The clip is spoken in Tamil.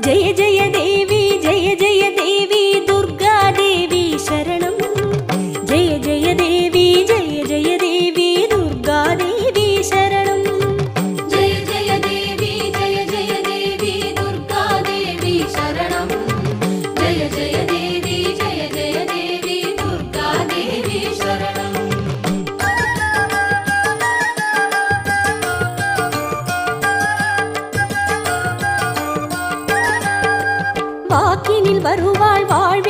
ஜெய ஜெய தேவி ஜெய ஜெய தேவி துர்கா தேவி சரணம். ஜெய ஜெய தேவி ஜெய ஜெய தேவி துர்கா தேவி சரணம். ஜெய ஜெய தேவி ஜெய ஜெய தேவி துர்கா தேவி சரணம். ஜெய ஜெய தேவி ஜெய ஜெய தேவி துர்கா தேவி சரணம். வாக்கினில் வருவாள் வாழ்வே